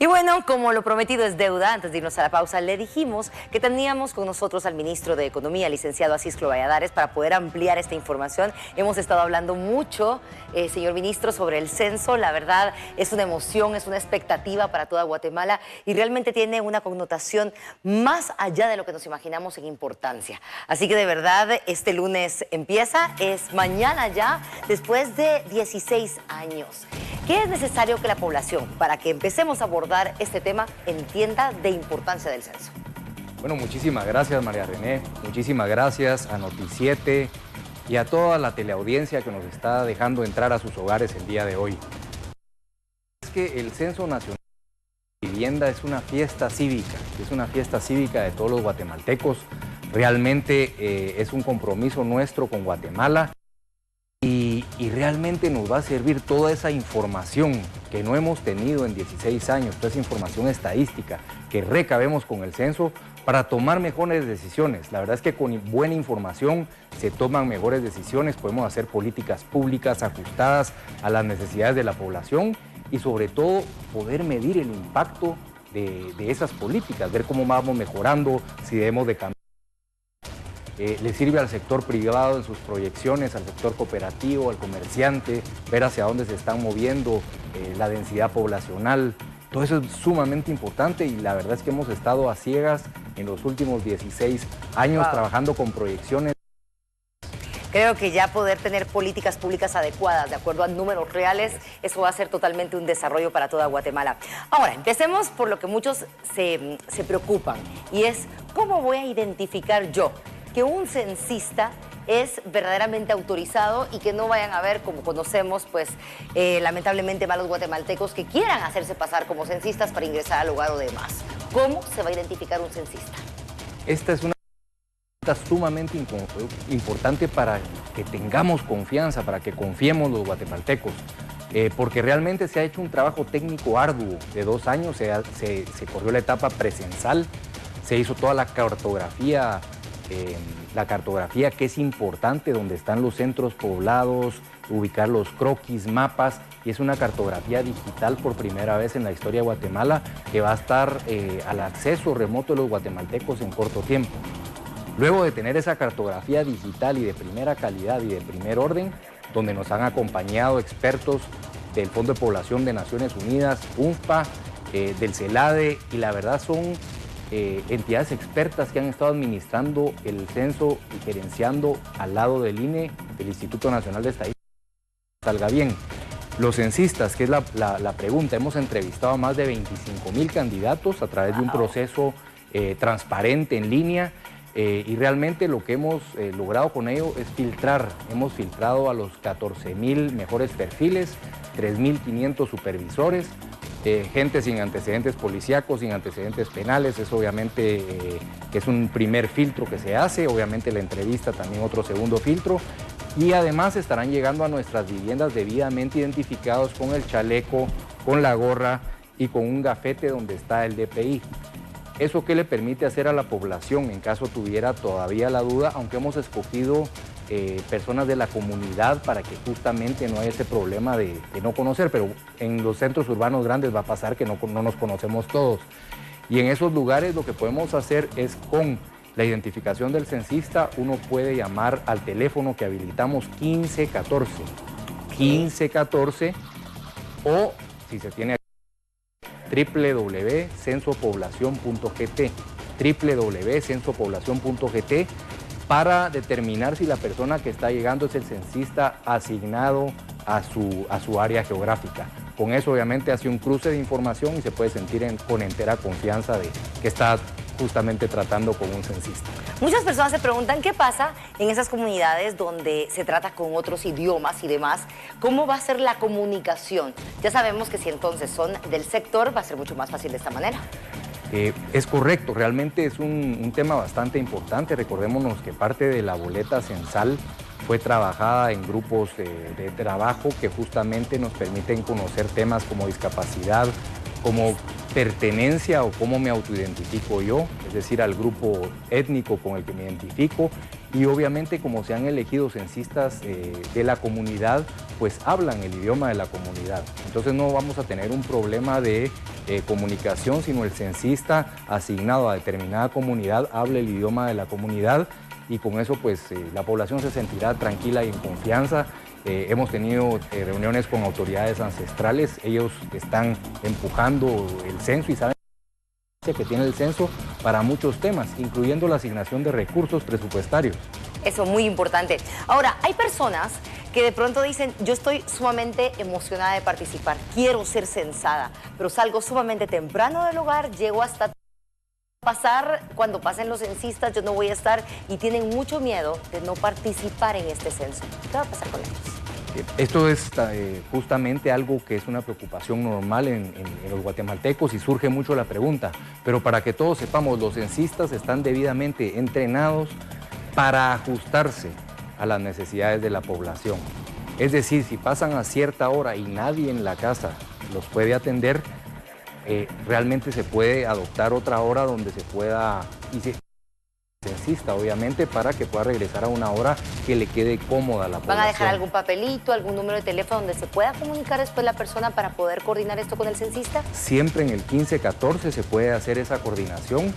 Y bueno, como lo prometido es deuda, antes de irnos a la pausa, le dijimos que teníamos con nosotros al ministro de Economía, licenciado Acisclo Valladares, para poder ampliar esta información. Hemos estado hablando mucho, señor ministro, sobre el censo. La verdad, es una emoción, es una expectativa para toda Guatemala y realmente tiene una connotación más allá de lo que nos imaginamos en importancia. Así que de verdad, este lunes empieza, es mañana ya, después de 16 años. ¿Qué es necesario que la población, para que empecemos a abordar este tema, entienda de importancia del censo? Bueno, muchísimas gracias, María René. Muchísimas gracias a Noti7 y a toda la teleaudiencia que nos está dejando entrar a sus hogares el día de hoy. Es que el Censo Nacional de Vivienda es una fiesta cívica de todos los guatemaltecos. Realmente es un compromiso nuestro con Guatemala. Y realmente nos va a servir toda esa información que no hemos tenido en 16 años, toda esa información estadística que recabemos con el censo para tomar mejores decisiones. La verdad es que con buena información se toman mejores decisiones, podemos hacer políticas públicas ajustadas a las necesidades de la población y sobre todo poder medir el impacto de esas políticas, ver cómo vamos mejorando, si debemos de cambiar. Le sirve al sector privado en sus proyecciones, al sector cooperativo, al comerciante, ver hacia dónde se están moviendo, la densidad poblacional. Todo eso es sumamente importante y la verdad es que hemos estado a ciegas en los últimos 16 años trabajando con proyecciones. Creo que ya poder tener políticas públicas adecuadas, de acuerdo a números reales, eso va a ser totalmente un desarrollo para toda Guatemala. Ahora, empecemos por lo que muchos se preocupan, y es ¿cómo voy a identificar yo que un censista es verdaderamente autorizado y que no vayan a ver, como conocemos, pues lamentablemente malos guatemaltecos que quieran hacerse pasar como censistas para ingresar al hogar o demás? ¿Cómo se va a identificar un censista? Esta es una pregunta sumamente importante para que tengamos confianza, para que confiemos los guatemaltecos, porque realmente se ha hecho un trabajo técnico arduo de 2 años, se corrió la etapa precensal, se hizo toda la cartografía que es importante, donde están los centros poblados, ubicar los croquis, mapas, y es una cartografía digital por primera vez en la historia de Guatemala que va a estar al acceso remoto de los guatemaltecos en corto tiempo. Luego de tener esa cartografía digital y de primera calidad y de primer orden, donde nos han acompañado expertos del Fondo de Población de Naciones Unidas, UNFPA, del CELADE, y la verdad son entidades expertas que han estado administrando el censo y gerenciando al lado del INE, del Instituto Nacional de Estadística, salga bien. Los censistas, que es la pregunta, hemos entrevistado a más de 25,000 candidatos a través de un proceso transparente en línea, y realmente lo que hemos logrado con ello es filtrar. Hemos filtrado a los 14,000 mejores perfiles, 3,500 supervisores, gente sin antecedentes policíacos, sin antecedentes penales. Es obviamente que es un primer filtro que se hace, obviamente la entrevista también otro segundo filtro, y además estarán llegando a nuestras viviendas debidamente identificados con el chaleco, con la gorra y con un gafete donde está el DPI. ¿Eso qué le permite hacer a la población en caso tuviera todavía la duda? Aunque hemos escogido personas de la comunidad para que justamente no haya ese problema de no conocer, pero en los centros urbanos grandes va a pasar que no nos conocemos todos. Y en esos lugares lo que podemos hacer es, con la identificación del censista, uno puede llamar al teléfono que habilitamos 1514, o si se tiene www.censopoblacion.gt, para determinar si la persona que está llegando es el censista asignado a su área geográfica. Con eso obviamente hace un cruce de información y se puede sentir con entera confianza de que está justamente tratando con un censista. Muchas personas se preguntan qué pasa en esas comunidades donde se trata con otros idiomas y demás. ¿Cómo va a ser la comunicación? Ya sabemos que si entonces son del sector va a ser mucho más fácil de esta manera. Es correcto, realmente es un tema bastante importante. Recordémonos que parte de la boleta censal fue trabajada en grupos de trabajo que justamente nos permiten conocer temas como discapacidad, como pertenencia o cómo me autoidentifico yo, es decir, al grupo étnico con el que me identifico, y obviamente como se han elegido censistas de la comunidad, pues hablan el idioma de la comunidad. Entonces no vamos a tener un problema de comunicación, sino el censista asignado a determinada comunidad hable el idioma de la comunidad y con eso pues la población se sentirá tranquila y en confianza. Hemos tenido reuniones con autoridades ancestrales, ellos están empujando el censo y saben que tiene el censo para muchos temas, incluyendo la asignación de recursos presupuestarios. Eso, muy importante. Ahora, hay personas que de pronto dicen, yo estoy sumamente emocionada de participar, quiero ser censada, pero salgo sumamente temprano del hogar, llego hasta pasar, cuando pasen los censistas yo no voy a estar, y tienen mucho miedo de no participar en este censo. ¿Qué va a pasar con ellos? Esto es justamente algo que es una preocupación normal en los guatemaltecos y surge mucho la pregunta, pero para que todos sepamos, los censistas están debidamente entrenados para ajustarse a las necesidades de la población. Es decir, si pasan a cierta hora y nadie en la casa los puede atender, realmente se puede adoptar otra hora donde se pueda, y se censista obviamente, para que pueda regresar a una hora que le quede cómoda a la población. ¿Van a dejar algún papelito, algún número de teléfono donde se pueda comunicar después la persona para poder coordinar esto con el censista? Siempre en el 1514 se puede hacer esa coordinación.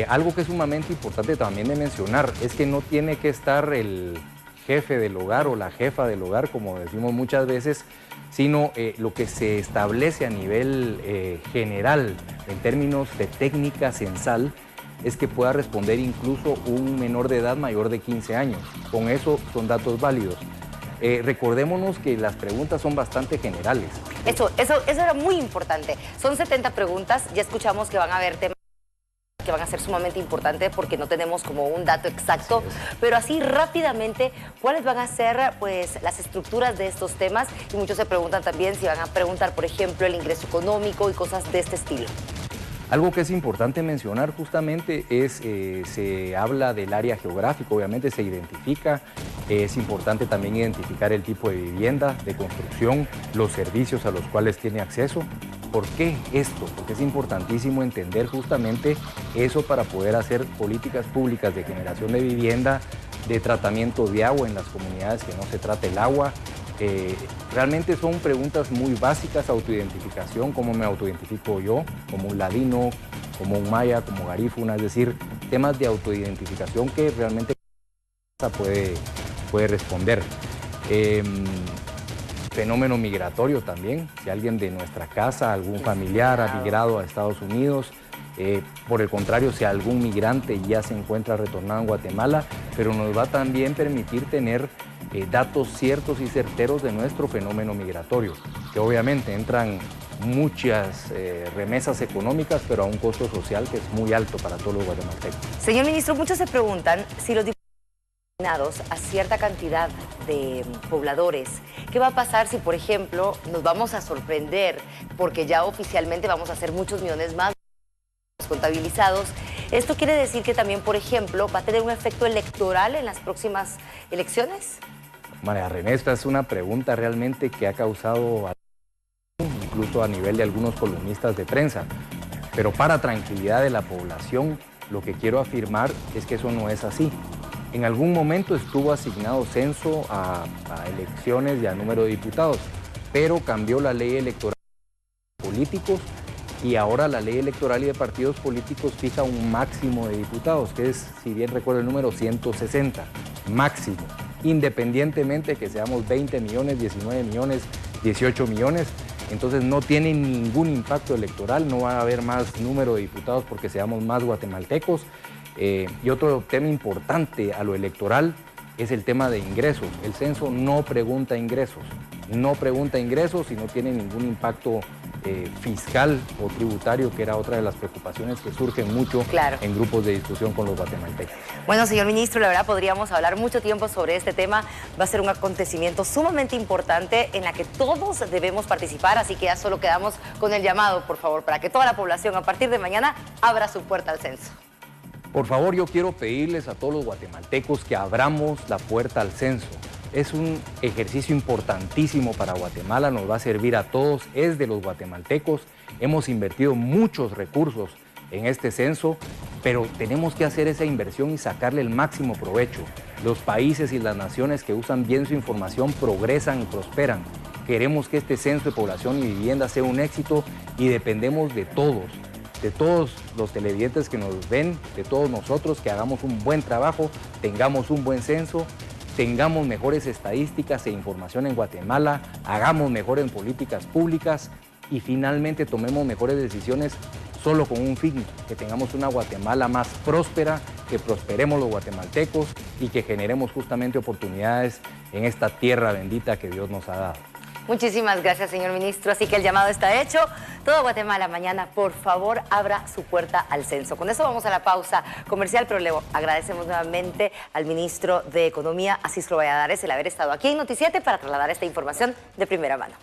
Algo que es sumamente importante también de mencionar es que no tiene que estar el jefe del hogar o la jefa del hogar, como decimos muchas veces, sino lo que se establece a nivel general en términos de técnica censal es que pueda responder incluso un menor de edad mayor de 15 años. Con eso son datos válidos. Recordémonos que las preguntas son bastante generales. Eso era muy importante. Son 70 preguntas, ya escuchamos que van a haber temas que van a ser sumamente importantes porque no tenemos como un dato exacto, pero así rápidamente, ¿cuáles van a ser pues las estructuras de estos temas? Y muchos se preguntan también si van a preguntar, por ejemplo, el ingreso económico y cosas de este estilo. Algo que es importante mencionar justamente es, se habla del área geográfica, obviamente se identifica, es importante también identificar el tipo de vivienda, de construcción, los servicios a los cuales tiene acceso. ¿Por qué esto? Porque es importantísimo entender justamente eso para poder hacer políticas públicas de generación de vivienda, de tratamiento de agua en las comunidades que no se trate el agua. Realmente son preguntas muy básicas, autoidentificación, cómo me autoidentifico yo, como un ladino, como un maya, como garífuna, es decir, temas de autoidentificación que realmente puede responder. Fenómeno migratorio también, si alguien de nuestra casa, algún familiar ha migrado a Estados Unidos, por el contrario, si algún migrante ya se encuentra retornado en Guatemala, pero nos va a también permitir tener datos ciertos y certeros de nuestro fenómeno migratorio, que obviamente entran muchas remesas económicas, pero a un costo social que es muy alto para todos los guatemaltecos. Señor ministro, muchos se preguntan si los diputados a cierta cantidad de pobladores, ¿qué va a pasar si, por ejemplo, nos vamos a sorprender porque ya oficialmente vamos a hacer muchos millones más contabilizados? ¿Esto quiere decir que también, por ejemplo, va a tener un efecto electoral en las próximas elecciones? María René, esta es una pregunta realmente que ha causado incluso a nivel de algunos columnistas de prensa, pero para tranquilidad de la población, lo que quiero afirmar es que eso no es así. En algún momento estuvo asignado censo a elecciones y a número de diputados, pero cambió la ley electoral de políticos y ahora la ley electoral y de partidos políticos fija un máximo de diputados, que es, si bien recuerdo el número, 160, máximo, independientemente de que seamos 20 millones, 19 millones, 18 millones, entonces no tiene ningún impacto electoral, no va a haber más número de diputados porque seamos más guatemaltecos. Y otro tema importante a lo electoral es el tema de ingresos. El censo no pregunta ingresos y no tiene ningún impacto fiscal o tributario, que era otra de las preocupaciones que surgen mucho en grupos de discusión con los guatemaltecos. Bueno, señor ministro, la verdad podríamos hablar mucho tiempo sobre este tema. Va a ser un acontecimiento sumamente importante en la que todos debemos participar, así que ya solo quedamos con el llamado, por favor, para que toda la población a partir de mañana abra su puerta al censo. Por favor, yo quiero pedirles a todos los guatemaltecos que abramos la puerta al censo. Es un ejercicio importantísimo para Guatemala, nos va a servir a todos, es de los guatemaltecos. Hemos invertido muchos recursos en este censo, pero tenemos que hacer esa inversión y sacarle el máximo provecho. Los países y las naciones que usan bien su información progresan y prosperan. Queremos que este censo de población y vivienda sea un éxito y dependemos de todos los televidentes que nos ven, de todos nosotros, que hagamos un buen trabajo, tengamos un buen censo, tengamos mejores estadísticas e información en Guatemala, hagamos mejores políticas públicas y finalmente tomemos mejores decisiones solo con un fin, que tengamos una Guatemala más próspera, que prosperemos los guatemaltecos y que generemos justamente oportunidades en esta tierra bendita que Dios nos ha dado. Muchísimas gracias, señor ministro. Así que el llamado está hecho. Todo Guatemala mañana, por favor, abra su puerta al censo. Con eso vamos a la pausa comercial, pero le agradecemos nuevamente al ministro de Economía, Acisclo Valladares, el haber estado aquí en Noti7 para trasladar esta información de primera mano.